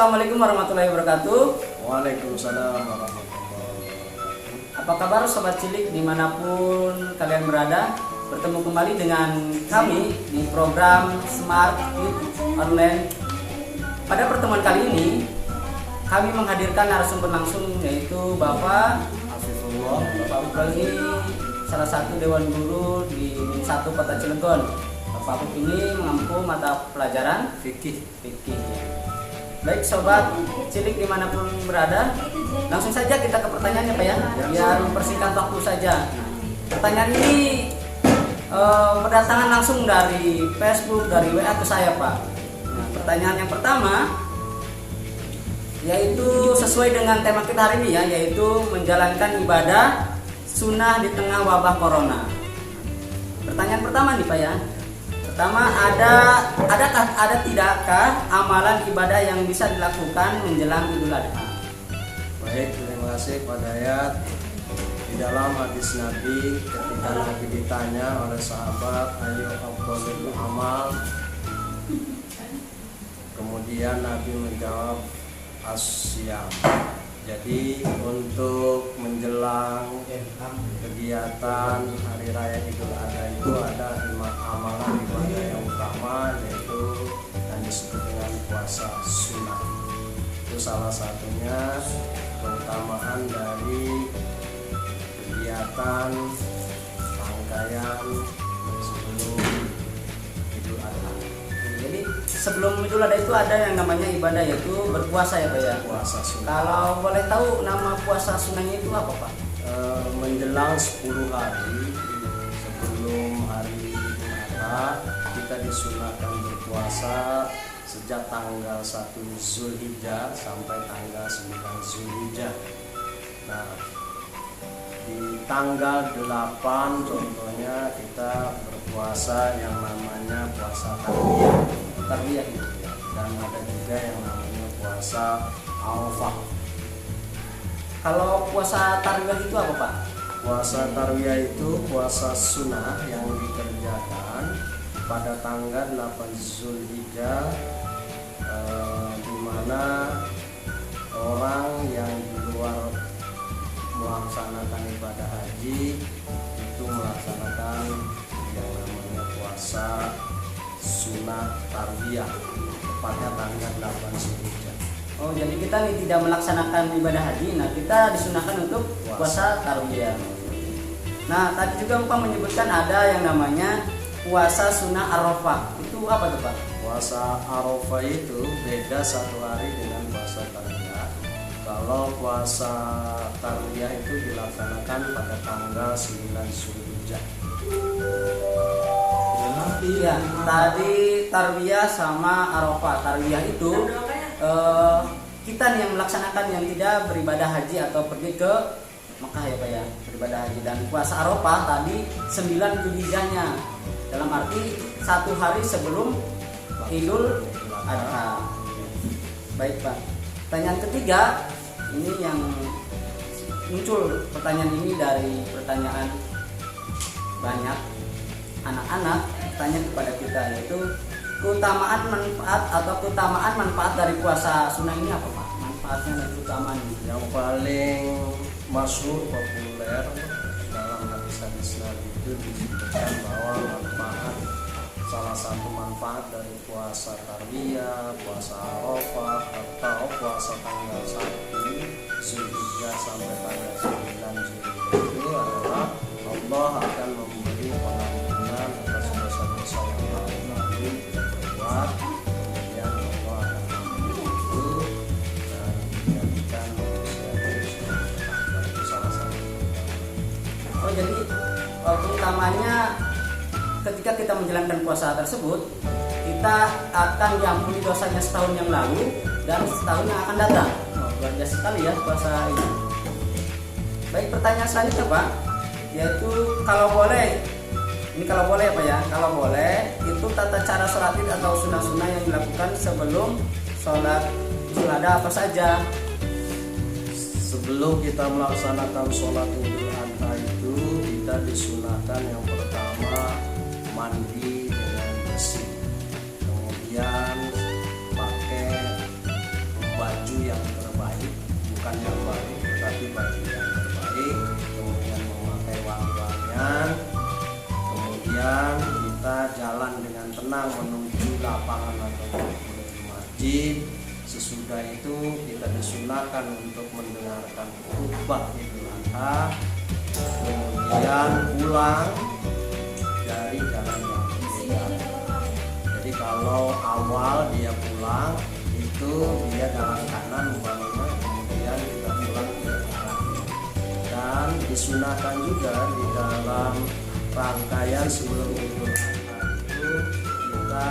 Assalamualaikum warahmatullahi wabarakatuh. Waalaikumsalam warahmatullahi wabarakatuh. Apa kabar sobat cilik dimanapun kalian berada? Bertemu kembali dengan kami di program Smart Youth Online. Pada pertemuan kali ini kami menghadirkan narasumber langsung, yaitu Bapak Hafizullah. Bapak Upal ini salah satu dewan guru di 1 Kota Cilegon. Bapak Upal ini mengampu mata pelajaran Fikih. Baik sobat cilik dimanapun berada, langsung saja kita ke pertanyaannya Pak ya, biar mempersingkat waktu saja. Pertanyaan ini berdatangan langsung dari Facebook, dari WA ke saya Pak. Nah, pertanyaan yang pertama, yaitu sesuai dengan tema kita hari ini ya, yaitu menjalankan ibadah sunnah di tengah wabah corona. Pertanyaan pertama nih Pak ya. Pertama, ada tidakkah amalan ibadah yang bisa dilakukan menjelang Idul Adha? Baik, terima kasih Pak Dayat. Di dalam hadis Nabi, ketika Nabi ditanya oleh sahabat, ayo afdhalul amal, kemudian Nabi menjawab as-syiyam. Jadi untuk menjelang kegiatan hari raya Idul Adha itu ada 5 amalan ibadah yang utama, yaitu yang disebut dengan puasa sunnah. Itu salah satunya keutamaan dari kegiatan rangkaian sebelum Idul Adha. Jadi sebelum Idul Adha itu ada yang namanya ibadah, yaitu berpuasa ya Pak ya. Puasa sunnah. Kalau boleh tahu nama puasa sunnahnya itu apa Pak? Menjelang 10 hari sebelum hari Idul Adha, kita disunahkan berpuasa sejak tanggal 1 Zulhijjah sampai tanggal 9 Zulhijjah. Nah, di tanggal 8 contohnya kita berpuasa yang namanya puasa tarbiyah Tarbiyah. dan ada juga yang namanya puasa Arafah. Kalau puasa tarbiyah itu apa Pak? Puasa tarbiyah itu puasa sunnah yang dikerjakan pada tanggal 8 Zulhijjah, di mana orang yang di luar melaksanakan ibadah haji itu melaksanakan yang namanya puasa sunnah tarbiyah, tepatnya tanggal 8 Zulhijjah. Oh, jadi kita nih tidak melaksanakan ibadah haji, nah kita disunahkan untuk puasa tarbiyah. Nah, tadi juga Bapak menyebutkan ada yang namanya puasa sunnah Arafah. Itu apa tuh Pak? Puasa Arafah itu beda 1 hari dengan puasa tarbiyah. Kalau puasa tarbiyah itu dilaksanakan pada tanggal 9 Zulhijjah. Iya, tadi tarbiyah sama Arafah. Tarbiyah itu kita nih yang melaksanakan, yang tidak beribadah haji atau pergi ke Mekah ya Pak ya, beribadah haji. Dan puasa Arafah tadi 9 Zulhijjahnya, dalam arti 1 hari sebelum Idul Adha. Baik Pak. Pertanyaan ketiga, ini yang muncul pertanyaan ini dari pertanyaan banyak anak-anak bertanya kepada kita, yaitu keutamaan manfaat dari puasa sunnah ini apa Pak? Manfaatnya dan keutamaannya. Yang paling masyhur populer dalam hadis-hadis Nabi itu disebutkan bahwa salah satu manfaat dari puasa tarbiyah, puasa Arafah atau puasa tanggal 1 Zulhijjah sampai tanggal 9 Zulhijjah itu adalah Allah akan memberi pengampunan atas dosa-dosa yang lalu kita berbuat, kemudian Allah akan mengampuni itu dan menjadikan manusia itu salah satu. Oh, jadi keutamanya ketika kita menjalankan puasa tersebut, kita akan diampuni dosanya setahun yang lalu dan setahun yang akan datang. Oh, luar biasa sekali ya puasa ini. Baik, pertanyaan selanjutnya Pak, yaitu kalau boleh ya Pak ya, kalau boleh itu tata cara sholat id atau sunnah-sunnah yang dilakukan sebelum sholat Idul Adha apa saja? Sebelum kita melaksanakan sholat Idul Adha itu kita disunahkan yang pertama mandi dengan bersih, kemudian pakai yang terbaik, bukan yang baru tetapi baju yang terbaik, kemudian memakai wangi-wangian, kemudian kita jalan dengan tenang menuju lapangan atau menuju masjid. Sesudah itu kita disunahkan untuk mendengarkan khutbah Idul Adha, kemudian pulang dari jalan yang berbeda. Jadi kalau awal dia pulang itu dia jalan kanan umpamanya, kemudian kita pulang ke arah kiri. Dan disunahkan juga di dalam rangkaian sebelum Idul Adha itu kita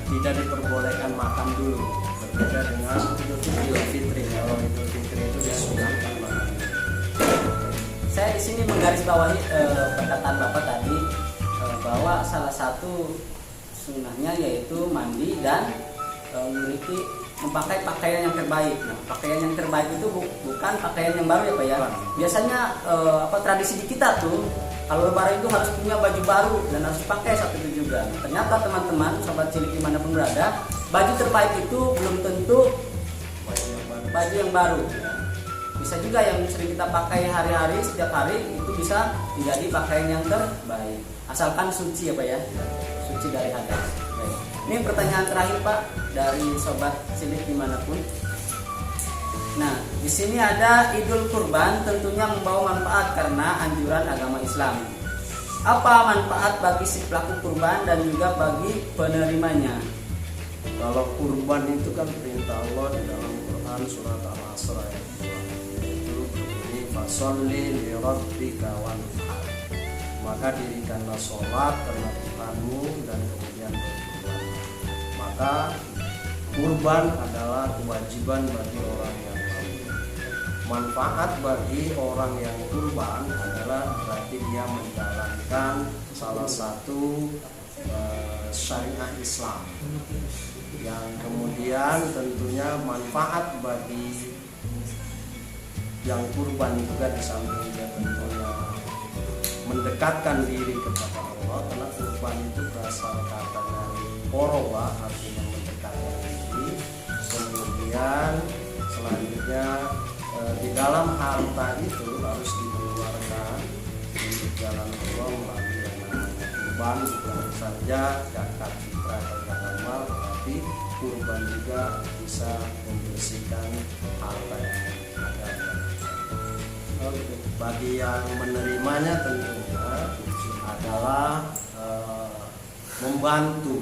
tidak diperbolehkan makan dulu, berbeda dengan Idul Fitri. Kalau Idul Fitri itu disunahkan makan. Saya di sini menggarisbawahi perkataan Bapak tadi bahwa salah satu sunnahnya yaitu mandi dan memiliki memakai pakaian yang terbaik. Nah, pakaian yang terbaik itu bukan pakaian yang baru ya Pak ya. Biasanya tradisi di kita tuh kalau lebaran itu harus punya baju baru dan harus dipakai saat itu juga. Nah, ternyata teman-teman sobat cilik dimanapun berada, baju terbaik itu belum tentu baju yang baru. Ya. Bisa juga yang sering kita pakai hari-hari setiap hari itu bisa menjadi pakaian yang terbaik. Asalkan suci ya Pak ya, suci dari hadas. Baik. Ini pertanyaan terakhir Pak dari sobat cilik dimanapun. Nah, di sini ada Idul Kurban tentunya membawa manfaat karena anjuran agama Islam. Apa manfaat bagi si pelaku kurban dan juga bagi penerimanya? Kalau kurban itu kan perintah Allah di dalam Quran surat Al-Asr ayat 2, yaitu berbunyi fasholli li rabbika wanhar. Maka dirikanlah sholat karena Tuhanmu dan kemudian berkurban. Maka kurban adalah kewajiban bagi orang yang manfaat bagi orang yang kurban adalah berarti dia menjalankan salah satu syariat Islam yang kemudian tentunya manfaat bagi yang kurban juga di samping dia tentunya mendekatkan diri kepada Allah, karena kurban itu berasal kata dari qoroba, artinya mendekatkan diri. Kemudian selanjutnya di dalam harta itu harus dikeluarkan untuk jalan Allah melalui yang namanya kurban, bukan saja zakat fitrah atau zakat mal, tetapi kurban juga bisa membersihkan harta yang ada. Bagi yang menerimanya tentunya adalah membantu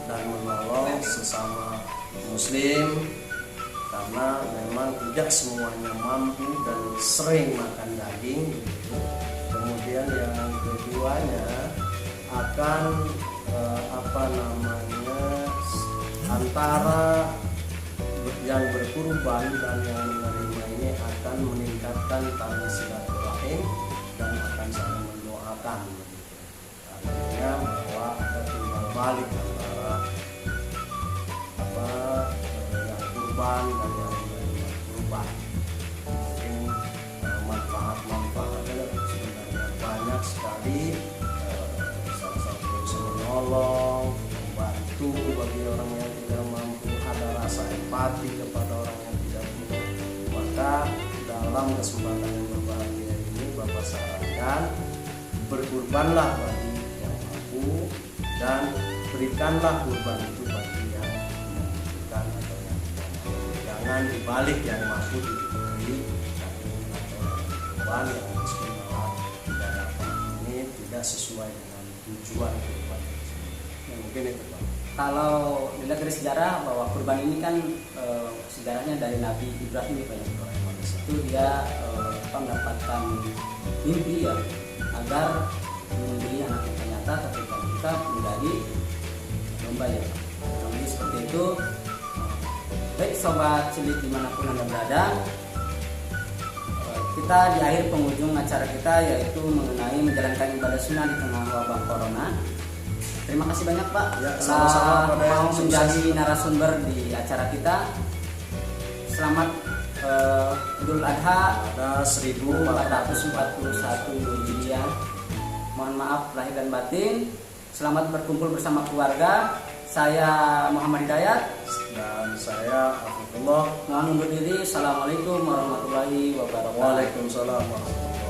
dan menolong sesama muslim, karena memang tidak semuanya mampu dan sering makan daging. Kemudian yang keduanya akan antara yang berkurban dan yang menerima ini akan meningkatkan tali silaturahim dan akan saling mendoakan. Artinya bahwa ada timbal balik antara yang kurban dan yang menerima kurban. Mungkin manfaat-manfaatnya sebenarnya banyak sekali. Salah satu bisa menolong, membantu bagi orang yang tidak mampu, ada rasa empati kepada orang yang tidak punya. Maka dalam kesempatan yang berbahagia ini Bapak sarankan berkurbanlah bagi yang mampu dan berikanlah kurban itu bagi yang membutuhkan atau yang tidak mampu. Jangan dibalik yang mampu diberi atau kurban yang miskin malah tidak dapat. Ini tidak sesuai dengan tujuan kurban. Ya, mungkin itu Pak. Kalau dilihat dari sejarah bahwa kurban ini kan sejarahnya dari Nabi Ibrahim ya Pak ya. Itu dia mendapatkan mimpi ya agar membeli anak yang ternyata ketika kita menjadi domba ya. Jadi seperti itu. Baik sobat cilik dimanapun Anda berada, kita di akhir penghujung acara kita yaitu mengenai menjalankan ibadah sunnah di tengah wabah corona. Terima kasih banyak Pak ya, telah mau menjadi narasumber di acara kita. Selamat Idul Adha ada 1441 Hijriah. Mohon maaf lahir dan batin. Selamat berkumpul bersama keluarga. Saya Muhammad Hidayat dan saya Afifullah. mohon undur diri. Assalamualaikum warahmatullahi wabarakatuh. Waalaikumsalam warahmatullahi wabarakatuh.